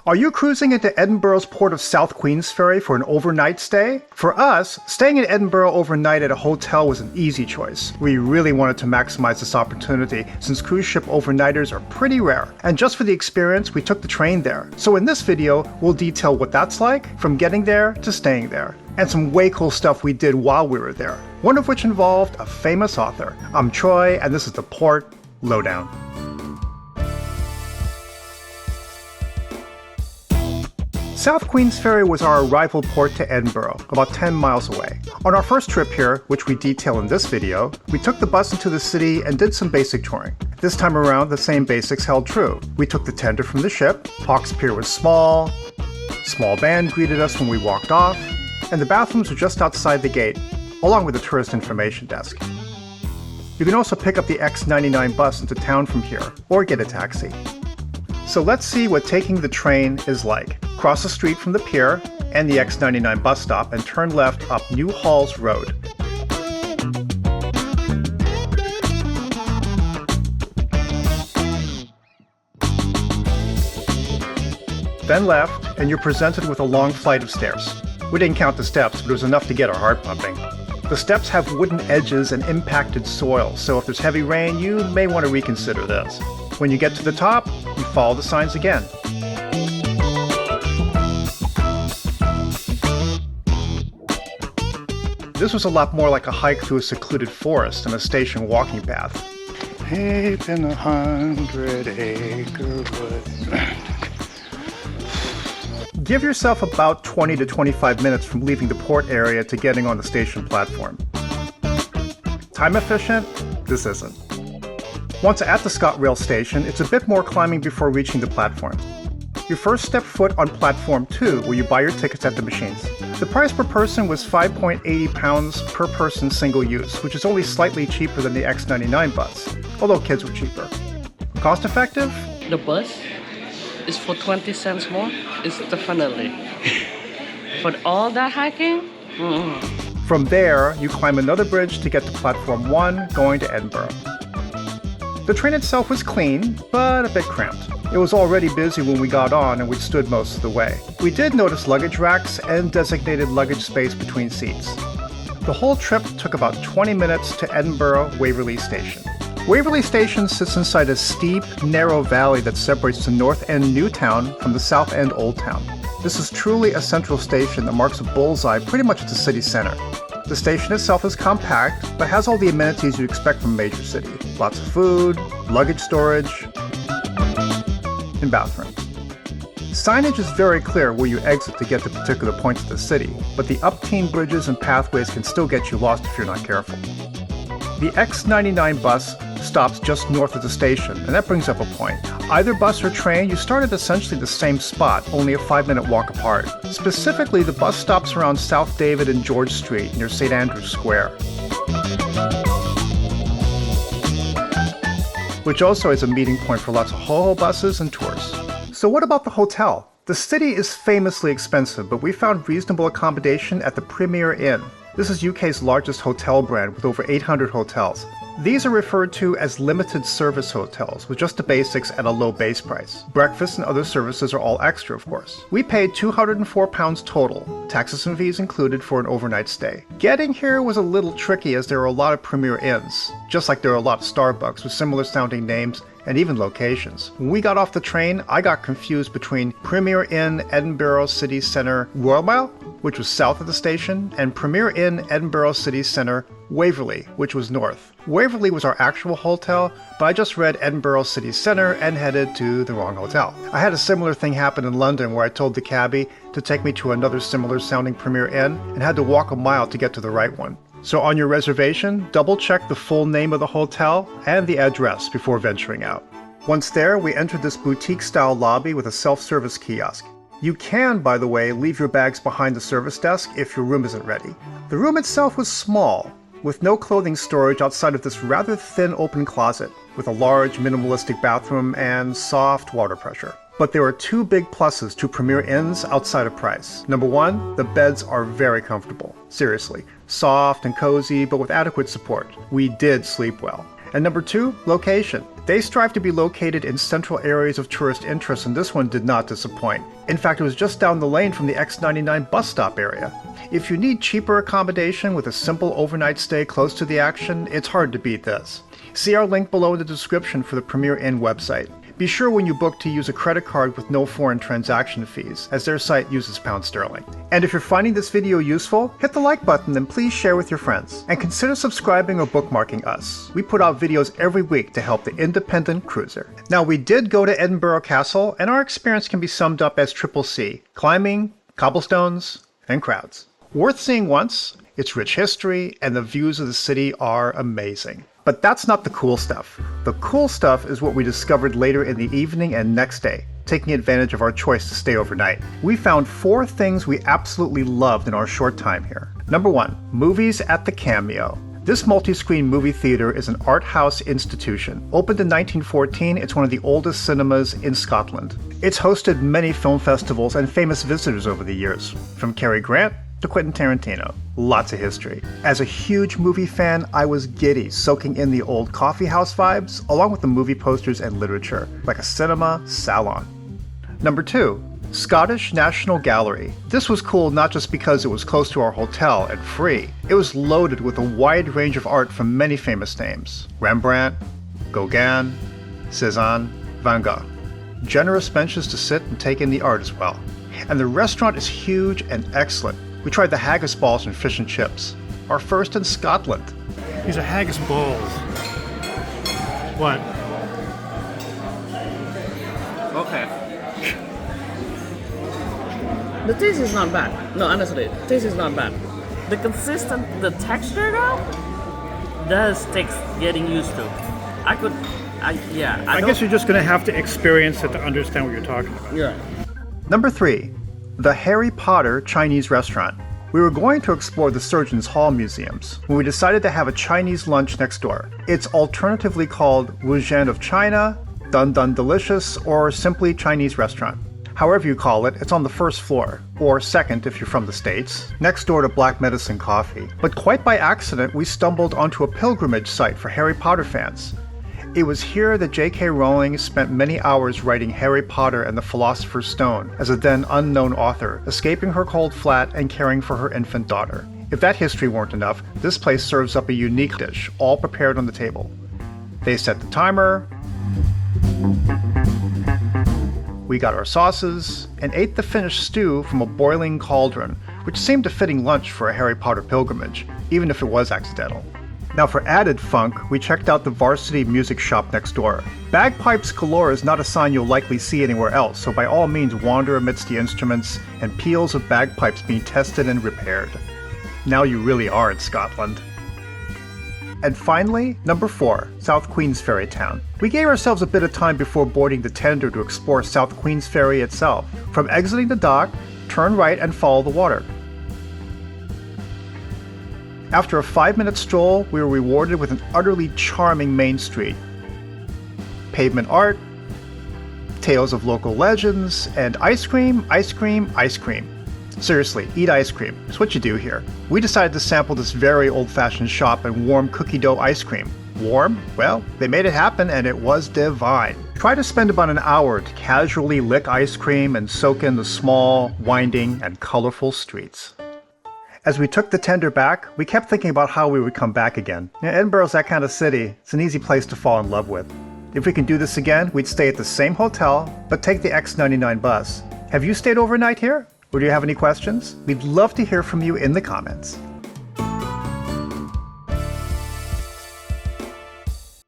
Are you cruising into Edinburgh's port of South Queensferry for an overnight stay? For us, staying in Edinburgh overnight at a hotel was an easy choice. We really wanted to maximize this opportunity since cruise ship overnighters are pretty rare. And just for the experience, we took the train there. So in this video, we'll detail what that's like, from getting there to staying there. And some way cool stuff we did while we were there, one of which involved a famous author. I'm Troy, and this is the Port Lowdown. South Queensferry was our arrival port to Edinburgh, about 10 miles away. On our first trip here, which we detail in this video, we took the bus into the city and did some basic touring. This time around, the same basics held true. We took the tender from the ship, Hawke's Pier was small band greeted us when we walked off, and the bathrooms were just outside the gate, along with the tourist information desk. You can also pick up the X99 bus into town from here, or get a taxi. So let's see what taking the train is like. Cross the street from the pier and the X99 bus stop and turn left up New Halls Road. Then left, and you're presented with a long flight of stairs. We didn't count the steps, but it was enough to get our heart pumping. The steps have wooden edges and impacted soil, so if there's heavy rain, you may want to reconsider this. When you get to the top, you follow the signs again. This was a lot more like a hike through a secluded forest than a station walking path. Deep in 100-acre woods. Give yourself about 20 to 25 minutes from leaving the port area to getting on the station platform. Time efficient? This isn't. Once at the ScotRail station, it's a bit more climbing before reaching the platform. You first step foot on platform 2, where you buy your tickets at the machines. The price per person was £5.80 per person single use, which is only slightly cheaper than the X99 bus, although kids were cheaper. Cost effective? The bus is for 20 cents more. It's definitely. For all that hiking? From there, you climb another bridge to get to platform 1, going to Edinburgh. The train itself was clean, but a bit cramped. It was already busy when we got on and we stood most of the way. We did notice luggage racks and designated luggage space between seats. The whole trip took about 20 minutes to Edinburgh Waverley Station. Waverley Station sits inside a steep, narrow valley that separates the North End New Town from the South End Old Town. This is truly a central station that marks a bullseye pretty much at the city center. The station itself is compact, but has all the amenities you'd expect from a major city. Lots of food, luggage storage, and bathrooms. Signage is very clear where you exit to get to particular points of the city, but the upteen bridges and pathways can still get you lost if you're not careful. The X99 bus stops just north of the station, and that brings up a point. Either bus or train, you start at essentially the same spot, only a 5-minute walk apart. Specifically, the bus stops around South David and George Street near St. Andrew's Square, which also is a meeting point for lots of ho-ho buses and tours. So what about the hotel? The city is famously expensive, but we found reasonable accommodation at the Premier Inn. This is UK's largest hotel brand with over 800 hotels. These are referred to as limited service hotels, with just the basics at a low base price. Breakfast and other services are all extra, of course. We paid £204 total, taxes and fees included, for an overnight stay. Getting here was a little tricky as there are a lot of Premier Inns, just like there are a lot of Starbucks with similar sounding names and even locations. When we got off the train, I got confused between Premier Inn Edinburgh City Centre Royal Mile, which was south of the station, and Premier Inn Edinburgh City Centre Waverley, which was north. Waverley was our actual hotel, but I just read Edinburgh City Centre and headed to the wrong hotel. I had a similar thing happen in London where I told the cabbie to take me to another similar sounding Premier Inn and had to walk a mile to get to the right one. So on your reservation, double check the full name of the hotel and the address before venturing out. Once there, we entered this boutique-style lobby with a self-service kiosk. You can, by the way, leave your bags behind the service desk if your room isn't ready. The room itself was small, with no clothing storage outside of this rather thin open closet, with a large minimalistic bathroom and soft water pressure. But there are two big pluses to Premier Inns outside of price. Number one, the beds are very comfortable. Seriously, soft and cozy, but with adequate support. We did sleep well. And number 2, location. They strive to be located in central areas of tourist interest, and this one did not disappoint. In fact, it was just down the lane from the X99 bus stop area. If you need cheaper accommodation with a simple overnight stay close to the action, it's hard to beat this. See our link below in the description for the Premier Inn website. Be sure when you book to use a credit card with no foreign transaction fees, as their site uses pound sterling. And if you're finding this video useful, hit the like button and please share with your friends. And consider subscribing or bookmarking us. We put out videos every week to help the independent cruiser. Now, we did go to Edinburgh Castle, and our experience can be summed up as triple C: climbing, cobblestones, and crowds. Worth seeing once, its rich history, and the views of the city are amazing. But that's not the cool stuff. The cool stuff is what we discovered later in the evening and next day, taking advantage of our choice to stay overnight. We found 4 things we absolutely loved in our short time here. Number 1, movies at the Cameo. This multi-screen movie theater is an art house institution. Opened in 1914, it's one of the oldest cinemas in Scotland. It's hosted many film festivals and famous visitors over the years, from Cary Grant to Quentin Tarantino. Lots of history. As a huge movie fan, I was giddy, soaking in the old coffee house vibes, along with the movie posters and literature, like a cinema salon. Number 2, Scottish National Gallery. This was cool not just because it was close to our hotel and free. It was loaded with a wide range of art from many famous names: Rembrandt, Gauguin, Cézanne, Van Gogh. Generous benches to sit and take in the art as well. And the restaurant is huge and excellent. We tried the haggis balls and fish and chips. Our first in Scotland. These are haggis balls. What? Okay. The taste is not bad. No, honestly, the taste is not bad. The texture though, does take getting used to. I guess you're just going to have to experience it to understand what you're talking about. Yeah. Number 3, the Harry Potter Chinese restaurant. We were going to explore the Surgeons Hall museums when we decided to have a Chinese lunch next door. It's alternatively called Wujian of China, Dun Dun Delicious, or simply Chinese restaurant. However you call it, it's on the first floor, or second if you're from the States, next door to Black Medicine Coffee. But quite by accident, we stumbled onto a pilgrimage site for Harry Potter fans. It was here that J.K. Rowling spent many hours writing Harry Potter and the Philosopher's Stone as a then unknown author, escaping her cold flat and caring for her infant daughter. If that history weren't enough, this place serves up a unique dish, all prepared on the table. They set the timer, we got our sauces, and ate the finished stew from a boiling cauldron, which seemed a fitting lunch for a Harry Potter pilgrimage, even if it was accidental. Now for added funk, we checked out the Varsity Music Shop next door. Bagpipes galore is not a sign you'll likely see anywhere else, so by all means wander amidst the instruments and peals of bagpipes being tested and repaired. Now you really are in Scotland. And finally, number 4, South Queensferry town. We gave ourselves a bit of time before boarding the tender to explore South Queensferry itself. From exiting the dock, turn right and follow the water. After a 5-minute stroll, we were rewarded with an utterly charming main street. Pavement art, tales of local legends, and ice cream, ice cream, ice cream. Seriously, eat ice cream. It's what you do here. We decided to sample this very old-fashioned shop and warm cookie dough ice cream. Warm? Well, they made it happen and it was divine. Try to spend about an hour to casually lick ice cream and soak in the small, winding, and colorful streets. As we took the tender back, we kept thinking about how we would come back again. Edinburgh's that kind of city. It's an easy place to fall in love with. If we can do this again, we'd stay at the same hotel, but take the X99 bus. Have you stayed overnight here? Or do you have any questions? We'd love to hear from you in the comments.